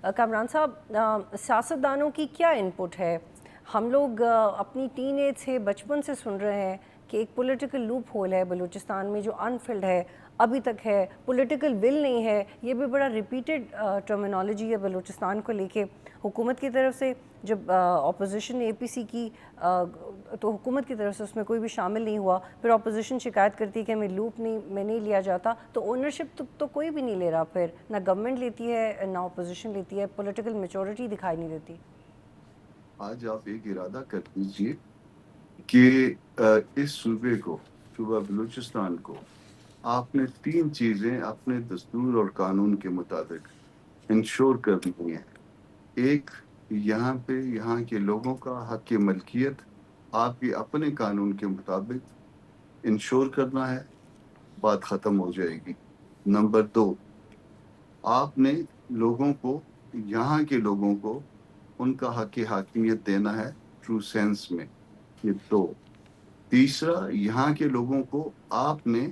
کامران صاحب، سیاستدانوں کی کیا انپٹ ہے؟ ہم لوگ اپنی ٹین ایج سے بچپن سے سن رہے ہیں کہ ایک پولیٹیکل لوپ ہول ہے بلوچستان میں جو انفلڈ ہے، ابھی تک ہے، پولیٹیکل ول نہیں ہے. یہ بھی بڑا ریپیٹڈ ٹرمینالوجی ہے بلوچستان کو لے کے حکومت کی طرف سے. جب اپوزیشن نے اے پی سی کی تو حکومت کی طرف سے اس میں کوئی بھی شامل نہیں ہوا. پھر اپوزیشن شکایت کرتی ہے کہ ہمیں لوپ میں نہیں لیا جاتا. تو اونرشپ تو کوئی بھی نہیں لے رہا، پھر نہ گورنمنٹ لیتی ہے نہ اپوزیشن لیتی ہے. پولیٹیکل میچورٹی دکھائی نہیں دیتی. آج آپ ایک ارادہ کر لیجیے کہ اس صوبہ بلوچستان کو آپ نے 3 چیزیں اپنے دستور اور قانون کے مطابق انشور کرنی ہیں. ایک، یہاں کے لوگوں کا حق ملکیت آپ کے اپنے قانون کے مطابق انشور کرنا ہے، بات ختم ہو جائے گی. نمبر 2، آپ نے یہاں کے لوگوں کو ان کا حق حاکمیت دینا ہے ٹرو سینس میں. یہ 2. تیسرا، یہاں کے لوگوں کو آپ نے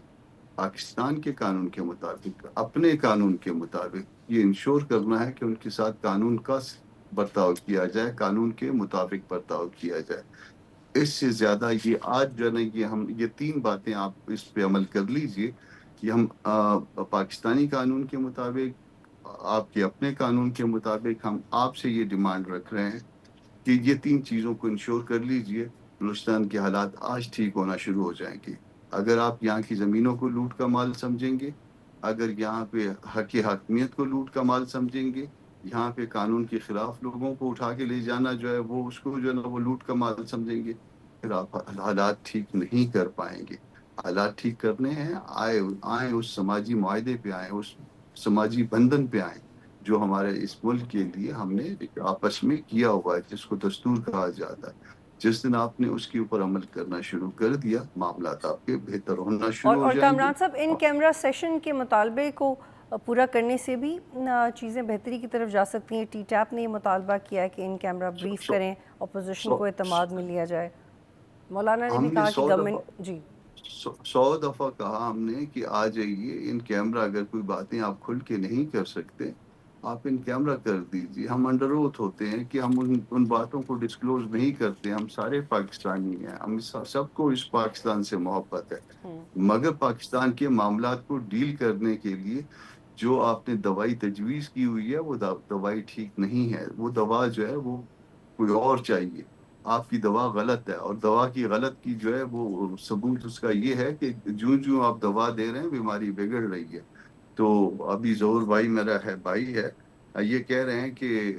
پاکستان کے قانون کے مطابق، اپنے قانون کے مطابق یہ انشور کرنا ہے کہ ان کے ساتھ قانون کا برتاؤ کیا جائے، قانون کے مطابق برتاؤ کیا جائے. اس سے زیادہ یہ آج جو ہے نا، یہ 3 باتیں آپ اس پہ عمل کر لیجئے کہ ہم پاکستانی قانون کے مطابق، آپ کے اپنے قانون کے مطابق ہم آپ سے یہ ڈیمانڈ رکھ رہے ہیں کہ یہ 3 چیزوں کو انشور کر لیجئے. بلوچستان کے حالات آج ٹھیک ہونا شروع ہو جائیں گے. اگر آپ یہاں کی زمینوں کو لوٹ کا مال سمجھیں گے، اگر یہاں پہ حق حاکمیت کو لوٹ کا مال سمجھیں گے، یہاں پہ قانون کے خلاف لوگوں کو اٹھا کے لے جانا جو ہے وہ اس کو جو ہے نا وہ لوٹ کا مال سمجھیں گے، پھر آپ حالات ٹھیک نہیں کر پائیں گے. حالات ٹھیک کرنے ہیں، آئیں اس سماجی معاہدے پہ آئیں، اس سماجی بندھن پہ آئیں جو ہمارے اس ملک کے لیے ہم نے آپس میں کیا ہوا ہے، جس کو دستور کہا جاتا ہے. جس دن آپ نے اس کے اوپر عمل کرنا شروع کر دیا، معاملات آپ کے بہتر ہونا شروع ہو اور جائیں گے. کامران صاحب، ان کیمرہ سیشن کے مطالبے کو پورا کرنے سے بھی چیزیں بہتری کی طرف جا سکتی ہیں. ٹی ٹیپ نے یہ مطالبہ کیا ہے کہ ان کیمرہ بریف کریں، اپوزیشن کو اعتماد میں لیا جائے. مولانا نے ہم بھی نے کہا کہ 100 دفعہ گورنمنٹ جی 100 دفعہ کہا ہم نے کہ آ جائیے، ان کیمرہ اگر کوئی باتیں آپ کھل کے نہیں کر سکتے آپ ان کیمرہ کر دیجیے. ہم انڈر اوتھ ہوتے ہیں کہ ہم ان باتوں کو ڈسکلوز نہیں کرتے. ہم سارے پاکستانی ہیں، ہم سب کو اس پاکستان سے محبت ہے، مگر پاکستان کے معاملات کو ڈیل کرنے کے لیے جو آپ نے دوائی تجویز کی ہوئی ہے وہ دوائی ٹھیک نہیں ہے. وہ دوا جو ہے وہ کوئی اور چاہیے. آپ کی دوا غلط ہے، اور دوا کی غلط کی جو ہے وہ ثبوت اس کا یہ ہے کہ جو آپ دوا دے رہے ہیں بیماری بگڑ رہی ہے. تو ابھی ظہور بھائی میرا بھائی ہے، یہ کہہ رہے ہیں کہ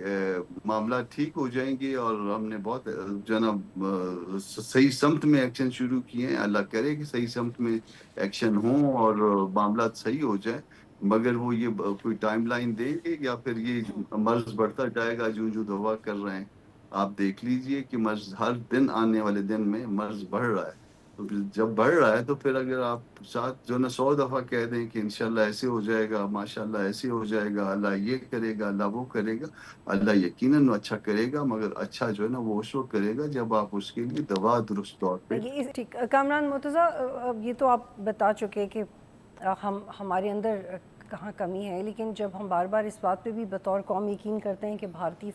معاملات ٹھیک ہو جائیں گے، اور ہم نے بہت جناب صحیح سمت میں ایکشن شروع کیے ہیں. اللہ کرے کہ صحیح سمت میں ایکشن ہوں اور معاملات صحیح ہو جائیں. مگر وہ یہ کوئی ٹائم لائن دیں گے یا پھر یہ مرض بڑھتا جائے گا جو دوا کر رہے ہیں؟ آپ دیکھ لیجئے کہ مرض ہر دن آنے والے دن میں مرض بڑھ رہا ہے. تو جب بڑھ رہا ہے تو پھر اگر آپ ساتھ جو نا 100 دفعہ کہہ دیں کہ انشاءاللہ ایسے ہو جائے گا، ماشاءاللہ ایسے ہو جائے گا، اللہ یہ کرے گا، اللہ وہ کرے گا، اللہ یقیناً اچھا کرے گا. مگر اچھا جو ہے نا وہ اس وقت کرے گا جب آپ اس کے لیے دوا درست طور پہ. یہ ٹھیک. کامران مرتضیٰ، یہ تو آپ بتا چکے کہ ہمارے اندر کہاں کمی ہے، لیکن جب ہم بار بار اس بات پہ بھی بطور قوم یقین کرتے ہیں کہ بھارتی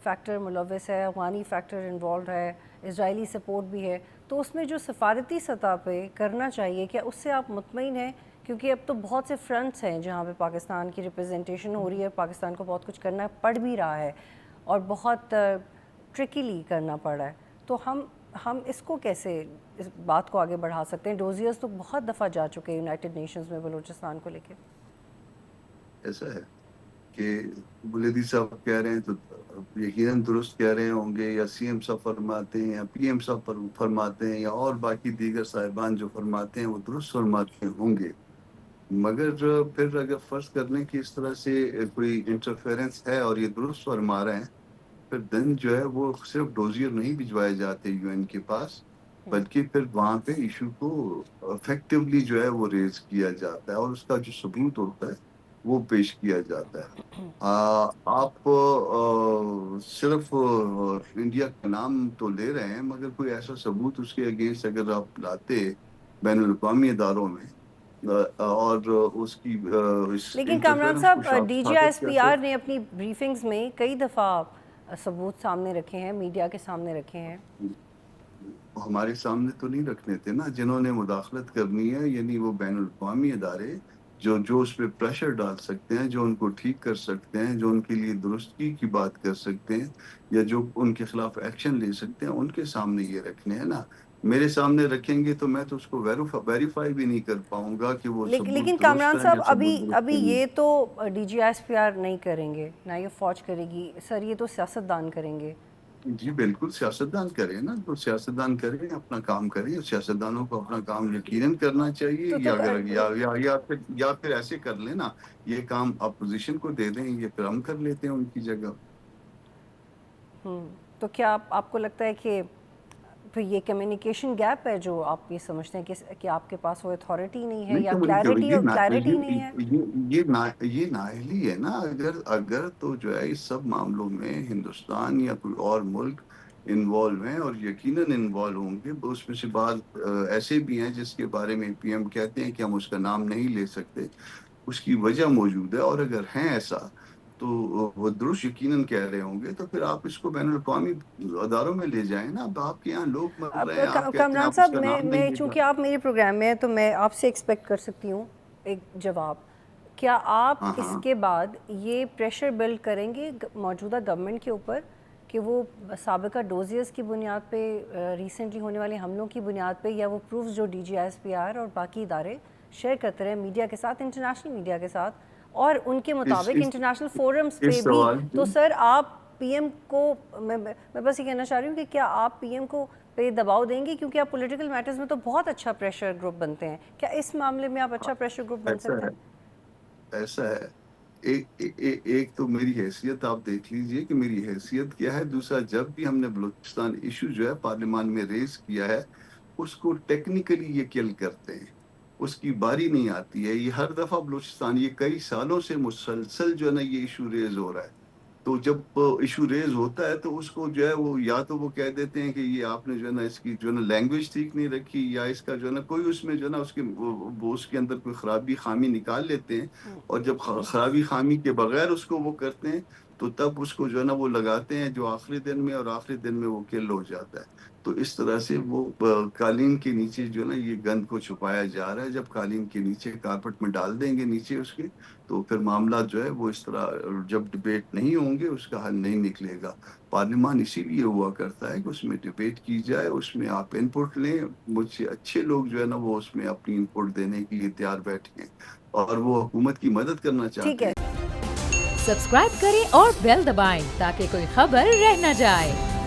فیکٹر ملوث ہے، افغانی فیکٹر انوالوڈ ہے، اسرائیلی سپورٹ بھی ہے، تو اس میں جو سفارتی سطح پہ کرنا چاہیے، کیا اس سے آپ مطمئن ہیں؟ کیونکہ اب تو بہت سے فرنٹس ہیں جہاں پہ پاکستان کی ریپرزنٹیشن ہو رہی ہے، پاکستان کو بہت کچھ کرنا پڑ بھی رہا ہے اور بہت ٹرکیلی کرنا پڑ رہا ہے. تو ہم اس کو کیسے اس بات کو آگے بڑھا سکتے ہیں؟ ڈوزیئرز تو بہت دفعہ جا چکے ہیں یونائٹڈ نیشنز میں بلوچستان کو لے کے. ایسا ہے کہ بلیدی صاحب کہہ رہے ہیں تو یقیناً درست کہہ رہے ہوں گے، یا سی ایم صاحب فرماتے ہیں، یا پی ایم صاحب فرماتے ہیں، یا اور باقی دیگر صاحبان جو فرماتے ہیں وہ درست فرماتے ہوں گے. مگر پھر اگر فرض کرنے کی اس طرح سے کوئی انٹرفیرنس ہے اور یہ درست فرما رہے ہیں، پھر دن جو ہے وہ صرف ڈوزیر نہیں بھجوائے جاتے یو این کے پاس، بلکہ پھر وہاں پہ ایشو کو افیکٹولی جو ہے وہ ریز کیا جاتا ہے، اور اس کا جو ثبوت ہوتا ہے وہ پیش کیا جاتا ہے. آپ صرف انڈیا کا نام تو لے رہے ہیں، مگر کوئی ایسا ثبوت اس کے اگینسٹ اگر آپ لاتے بین الاقوامی اداروں میں اور اس کی لیکن کامران انٹرفیئرنس کو صاحب ڈی جی ایس ثابت پی کیا آر نے اپنی بریفنگز میں کئی دفعہ ثبوت سامنے رکھے ہیں، میڈیا کے سامنے رکھے ہیں. ہمارے سامنے تو نہیں رکھنے تھے نا، جنہوں نے مداخلت کرنی ہے یعنی وہ بین الاقوامی ادارے جو اس پہ پریشر ڈال سکتے ہیں، جو ان کو ٹھیک کر سکتے ہیں، جو ان کے لیے درستگی کی بات کر سکتے ہیں یا جو ان کے خلاف ایکشن لے سکتے ہیں، ان کے سامنے یہ رکھنے ہیں نا. میرے سامنے رکھیں گے تو میں تو اس کو ویریفائی بھی نہیں کر پاؤں گا کہ وہ لیکن ثبوت درست کامران ہے صاحب یا ثبوت درست ابھی نہیں. یہ تو D G S P R نہیں کریں گے، نہ یہ فوج کرے گی سر، یہ تو سیاستدان کریں گے. جی بالکل، سیاستدان کریں نا، تو سیاستدان کریں، اپنا کام کریں. سیاستدانوں کو اپنا کام یقیناً کرنا چاہیے، تو یا پھر ایسے کر لیں نا، یہ کام اپوزیشن کو دے دیں، یہ پھر ہم کر لیتے ہیں ان کی جگہ. تو کیا آپ کو لگتا ہے کہ پھر یہ کمیونیکیشن گیپ ہے جو آپ یہ سمجھتے ہیں کہ آپ کے پاس وہ اتھارٹی نہیں ہے یا کلیئرٹی نہیں ہے؟ یہ نااہلی ہے نا. اگر تو جو ہے اس سب معاملوں میں ہندوستان یا کوئی اور ملک انوالو ہیں اور یقیناً انوالو ہوں گے. اس میں سے بعض ایسے بھی ہیں جس کے بارے میں پی ایم کہتے ہیں کہ ہم اس کا نام نہیں لے سکتے، اس کی وجہ موجود ہے. اور اگر ہیں ایسا تو وہ درست یقیناً کہہ رہے ہوں گے، تو پھر آپ اس کو بین الاقوامی اداروں میں لے جائیں نا. اب آپ کے یہاں لوگ مر اب رہے ہیں، آپ کہتے ہیں کامران آپ اس صاحب کا نام نہیں میں لے گا. چونکہ آپ میرے پروگرام میں ہیں تو میں آپ سے ایکسپیکٹ کر سکتی ہوں ایک جواب. کیا آپ ہاں اس ہاں کے بعد یہ پریشر بلڈ کریں گے موجودہ گورنمنٹ کے اوپر کہ وہ سابقہ ڈوزیئرز کی بنیاد پہ، ریسنٹلی ہونے والے حملوں کی بنیاد پہ، یا وہ پروفز جو D G S P R اور باقی ادارے شیئر کرتے رہے میڈیا کے ساتھ، انٹرنیشنل میڈیا کے ساتھ، اور ان کے اس مطابق اس انٹرنیشنل فورمز پہ اس بھی؟ سوال تو کی سر آپ پی ایم کو، میں بس یہ کہنا چاہ رہی ہوں کہ کیا آپ پی ایم کو پہ دباؤ دیں گے، کیونکہ آپ پولیٹیکل میٹرز میں تو بہت اچھا پریشر گروپ بنتے ہیں، کیا اس معاملے میں آپ اچھا پریشر گروپ بن ایسا سکتے ہے ہیں؟ ایسا ہے ایک تو میری حیثیت آپ دیکھ لیجئے کہ میری حیثیت کیا ہے. دوسرا، جب بھی ہم نے بلوچستان ایشو جو ہے پارلیمان میں ریز کیا ہے، اس کو ٹیکنیکلی یہ کل کرتے ہیں، اس کی باری نہیں آتی ہے. یہ ہر دفعہ بلوچستان، یہ کئی سالوں سے مسلسل جو ہے نا یہ ایشو ریز ہو رہا ہے. تو جب ایشو ریز ہوتا ہے تو اس کو جو ہے وہ یا تو وہ کہہ دیتے ہیں کہ یہ آپ نے جو ہے نا اس کی جو ہے نا لینگویج ٹھیک نہیں رکھی، یا اس کا جو ہے نا کوئی اس میں جو ہے نا اس کے اندر کوئی خرابی خامی نکال لیتے ہیں. اور جب خرابی خامی کے بغیر اس کو وہ کرتے ہیں تو تب اس کو جو ہے نا وہ لگاتے ہیں جو آخری دن میں، اور آخری دن میں وہ کل ہو جاتا ہے. تو اس طرح سے وہ قالین کے نیچے جو ہے نا یہ گند کو چھپایا جا رہا ہے. جب قالین کے نیچے کارپٹ میں ڈال دیں گے نیچے اس کے، تو پھر معاملات جو ہے وہ اس طرح جب ڈبیٹ نہیں ہوں گے اس کا حل نہیں نکلے گا. پارلیمان اسی لیے ہوا کرتا ہے کہ اس میں ڈبیٹ کی جائے، اس میں آپ ان پٹ لیں. مجھ سے اچھے لوگ جو ہے نا وہ اس میں اپنی ان پٹ دینے کے لیے تیار بیٹھے ہیں اور وہ حکومت کی مدد کرنا ٹھیک چاہتے ہے. ہیں. سبسکرائب کریں اور بیل دبائیں تاکہ کوئی خبر رہ نہ جائے.